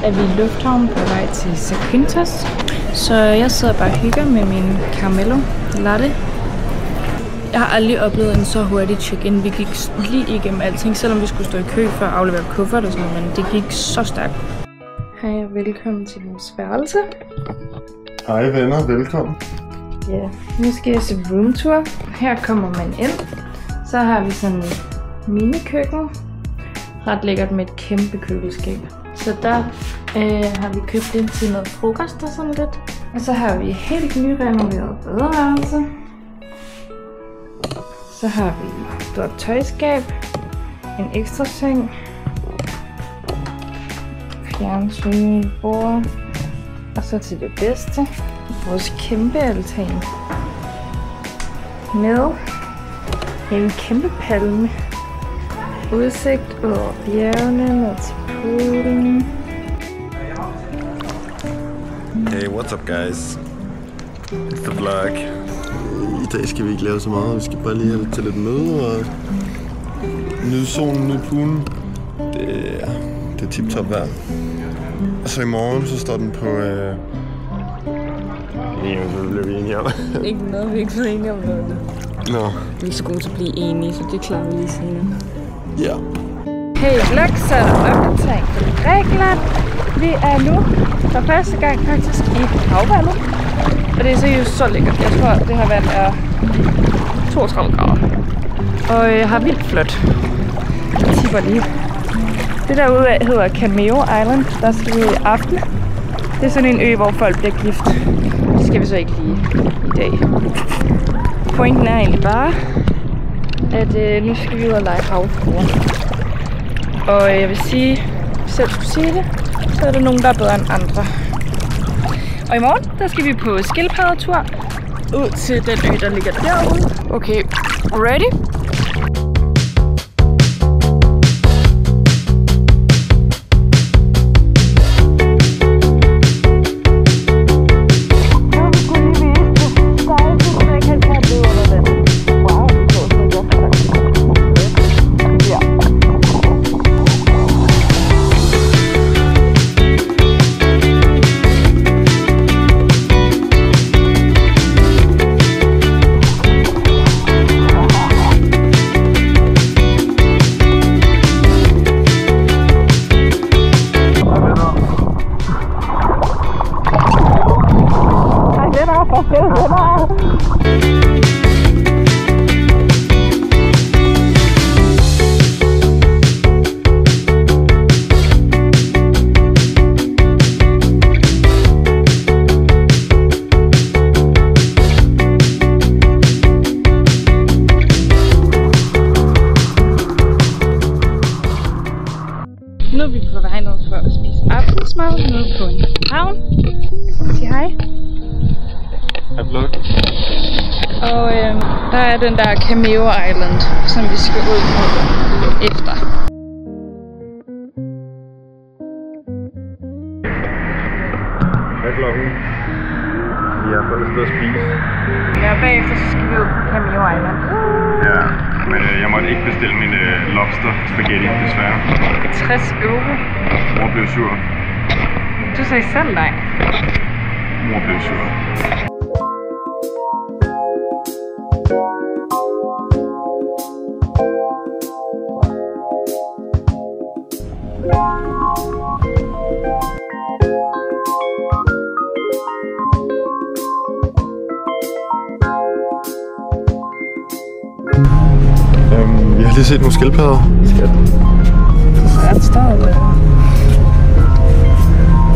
er vi i lufthavnen på vej til Zakynthos. Så jeg sidder bare og hygger med min Caramello Latte. Jeg har aldrig oplevet en så hurtig check-in. Vi gik lige igennem alting, selvom vi skulle stå i kø for at aflevere kuffert og sådan noget, men det gik så stærkt. Hej og velkommen til vores værelse. Hej venner, velkommen. Ja, nu skal jeg se roomtour. Her kommer man ind. Så har vi sådan et minikøkken. Ret lækkert med et kæmpe køleskab. Så der har vi købt ind til noget frokost og sådan lidt. Og så har vi helt nyrenoveret badeværelse. Så har vi et stort tøjskab. En ekstra seng. Fjernsyn, bord. Og så til det bedste. Vores kæmpe altan. Med en kæmpe palme. Udsigt over bjergene ned til poolen. Hey, what's up guys? It's the vlog. I dag skal vi ikke lave så meget. Vi skal bare lige have det til lidt møde og nyde solen, nyde poolen. Det er tip-top vejr. Og så i morgen, så står den på... så bliver vi enige om. Ikke noget, vi er ikke så enige om noget. Nå. Vi er så gode til at blive enige, så det klarer vi lige senere. Ja. Hey vlog, så er der opdatering fra Grækenland. Vi er nu for første gang faktisk i havvandet. Og det er seriøst så lækkert. Jeg tror, det her vand er 32 grader. Og jeg har vildt flot. Jeg tipper lige. Det derude hedder Cameo Island. Der skal vi i aften. Det er sådan en ø, hvor folk bliver gift. Det skal vi så ikke lige i dag. Pointen er egentlig bare, at nu skal vi ud og lege havfruer. Og jeg vil sige, hvis jeg selv skulle sige det, så er der nogen, der er bedre end andre. Og i morgen, der skal vi på skildpaddetur ud til den ø, der ligger derude. Okay, ready? Nu er vi på vej ned for at spise aftensmad nede på en havn. Sig hej. Hej vlog. Og der er den der Cameo Island, som vi skal ud på efter. Hvad er klokken? Vi har fået et sted at spise. Ja, bagefter så skal vi ud på Cameo Island. Ja, men jeg måtte ikke bestille min lobster spaghetti, desværre. 60 euro. Mor blev sur. Du sagde selv nej. Mor blev sur. Vi har lige set nogle skildpadder. Skat. Ret stort.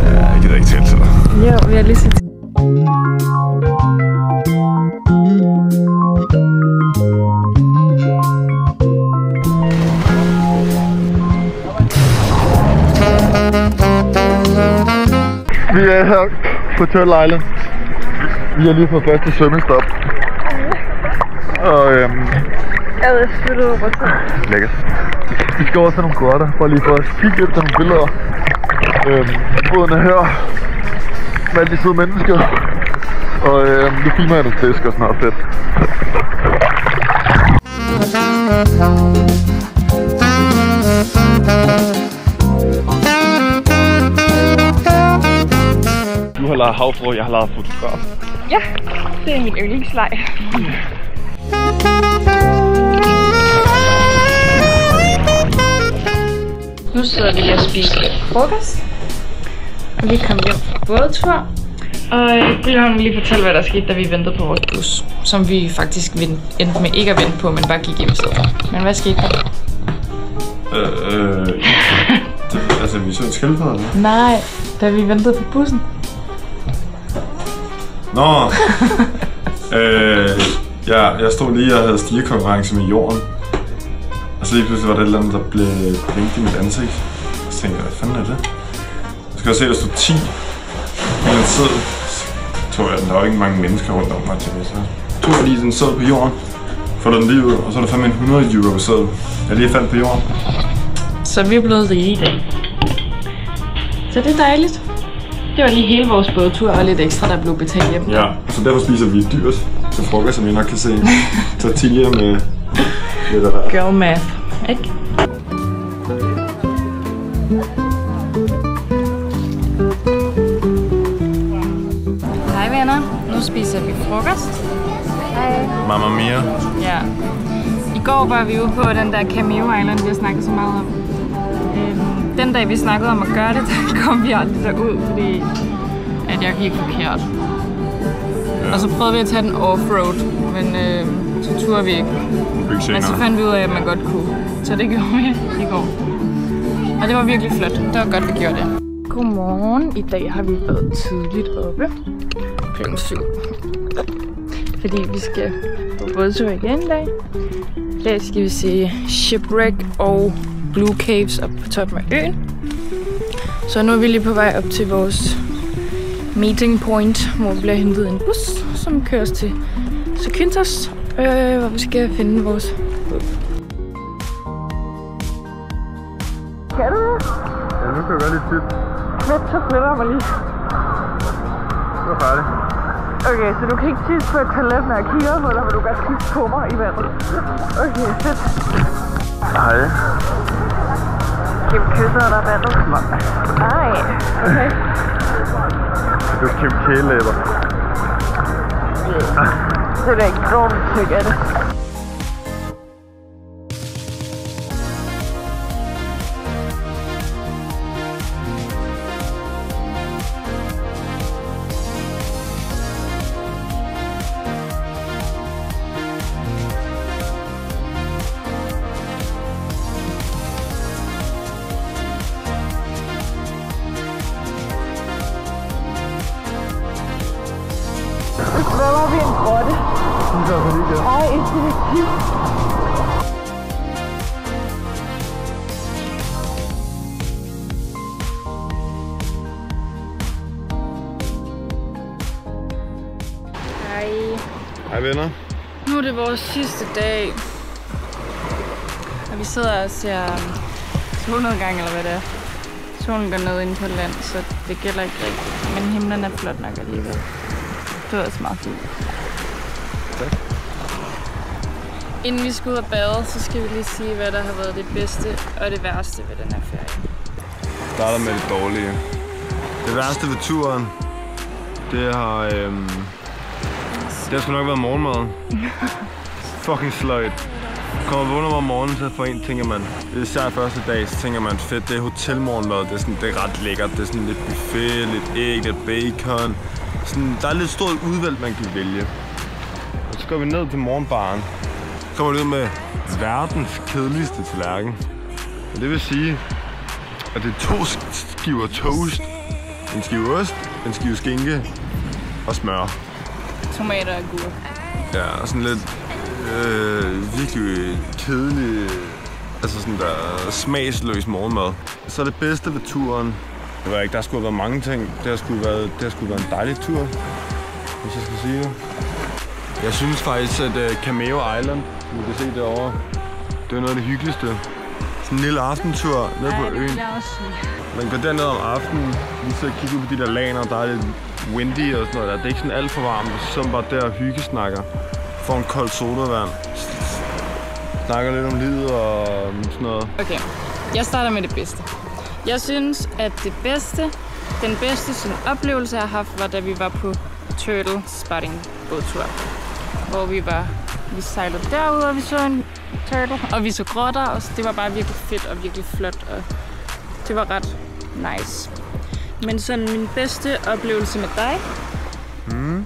Ja, jeg gider ikke tale til dig. Jo, vi har lige set. Vi er her på Turtle Island. Vi har lige fået første svømmestop. Og Jeg ved spytte over på tid. lækkert. Vi skal over til nogle grotter, for lige for at kigge efter nogle billeder. Båden er her. Med alle de søde mennesker. Og nu filmer jeg nogle fisk og sådan noget fedt. lege havfru, jeg har leget fotograf. Ja, det er min yndlingsleg. Nu sidder vi lige og spiser lidt frokost. Og vi kom hjem fra bådtur. Og jeg vil lige fortælle, hvad der skete, da vi ventede på vores bus. Som vi faktisk endte med ikke at vente på, men bare gik hjem i stedet. Men hvad skete der? Altså, vi så en skildpadde, eller? Nej, da vi ventede på bussen. Nå! Jeg stod lige og havde stigekonkurrence med jorden. Og så lige pludselig var der et eller andet, der blev blænkt i mit ansigt. Og så tænkte jeg, hvad fanden er det? Så skal jeg se, at der stod 10 i en sæd. Så tog jeg, der var ikke mange mennesker rundt om mig til det. Så tog jeg lige den sæd på jorden, foldet den lige ud, og så er der fandme en 100 euro sæd. Jeg lige fandt på jorden. Så vi er blevet rige i dag. Så det er dejligt. Det var lige hele vores bådtur og lidt ekstra, der blev betalt hjem. Ja, så derfor spiser vi dyrt til frokost, som I nok kan se. Tortilla med lidt af der. Girl math, ikke? Hej venner, nu spiser vi frokost. Hej. Mamma mia. Ja. I går var vi ude på den der Cameo Island, vi har snakket så meget om. Den dag vi snakkede om at gøre det, der kom vi aldrig derud, fordi at jeg gik forkert. Ja. Og så prøvede vi at tage den offroad, men så turde vi ikke. Men så fandt vi ud af, at man godt kunne. Så det gjorde vi i går. Og det var virkelig flot. Det var godt, vi gjorde det. Godmorgen. I dag har vi været tidligt oppe. Klokken 7. Fordi vi skal på bådtur igen i dag. I dag skal vi se Shipwreck og Blue Caves op på toppen af øen. Så nu er vi lige på vej op til vores meeting point, hvor vi bliver hentet en bus, som kører os til Zakynthos, hvor vi skal finde vores båd. Kan du det? Ja, nu kan jeg være lidt fedt. Fedt, så flytter jeg mig lige. Nu er færdig. Okay, så du kan ikke tisse på et toilet, når jeg kigger på dig, men du kan godt tisse på mig i vandet. Okay, fedt. Hej. Kim kysser dig vandet. Nej, okay. Du er Kim kælelæber. Det er da ikke dårligt tyk af det. Nu svømmer vi en grotte. Ej, et detektiv. Hej. Hej venner. Nu er det vores sidste dag. Og vi sidder og ser solnedgang, eller hvad det er. Solen går ned inde på land, så det gælder ikke rigtigt. Men himlen er flot nok alligevel. Det var også meget fint. Tak. Inden vi skal ud og bade, så skal vi lige sige, hvad der har været det bedste og det værste ved den her ferie. Starter med det dårlige. Det værste ved turen, det har sgu nok været morgenmaden. Fucking sløjt. Kommer vågner om morgenen, så for en tænker man, det er især første dag, så tænker man, fedt, det er hotelmorgenmad, det er ret lækkert, det er sådan lidt buffet, lidt æg, lidt bacon. Sådan, der er lidt stort udvalg, man kan vælge. Og så går vi ned til morgenbaren. Så kommer vi ud med verdens kedeligste tallerken. Og det vil sige, at det er 2 skiver toast, en skive ost, en skive skinke og smør. Tomater og agurk. Ja, og sådan lidt virkelig kedelig, altså sådan der smagsløs morgenmad. Så det bedste ved turen, det var ikke, der skulle have været mange ting. Det har sgu været en dejlig tur, hvis jeg skal sige det. Jeg synes faktisk, at Cameo Island, du kan se derovre, det er noget af det hyggeligste. Sådan en lille aftentur ned på øen. Man går derned om aftenen, lige så kigger ud på de der laner, der er lidt windy og sådan noget der. Det er ikke sådan alt for varmt, så bare der og hyggesnakker. Får en kold sodavand. Snakker lidt om livet og sådan noget. Okay, jeg starter med det bedste. Jeg synes, at det bedste Den bedste sådan, oplevelse, jeg har haft, var da vi var på Turtle Spotting bådtur. Hvor vi sejlede derude, og vi så en turtle, og vi så grotter, og det var bare virkelig fedt og virkelig flot, og det var ret nice. Men sådan min bedste oplevelse med dig,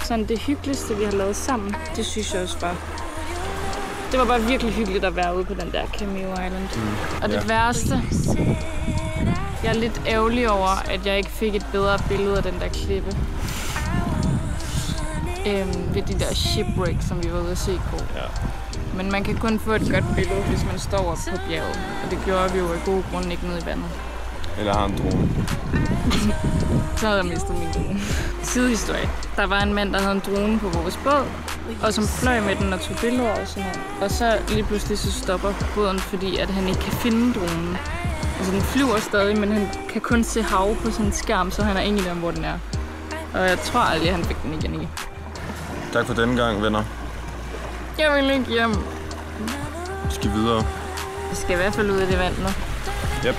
sådan det hyggeligste, vi har lavet sammen, det synes jeg også var. Det var bare virkelig hyggeligt at være ude på den der Cameo Island. Og det værste, jeg er lidt ærgerlig over, at jeg ikke fik et bedre billede af den der klippe. Ved de der shipwreck, som vi var ude at se på. Ja. Men man kan kun få et godt billede, hvis man står op på bjerget. Og det gjorde vi jo af gode grunde ikke nede i vandet. Eller har en drone. Så havde jeg mistet min drone. Sidehistorie. Der var en mand, der havde en drone på vores båd, og som fløj med den og tog billeder og sådan noget. Og så lige pludselig så stopper båden, fordi at han ikke kan finde dronen. Altså den flyver stadig, men han kan kun se hav på sådan en skærm, så han har ingen idé om, hvor den er. Og jeg tror aldrig, han fik den igen i. Tak for denne gang, venner. Jeg vil ikke hjem. Vi skal videre. Vi skal i hvert fald ud af det vand nu. Yep.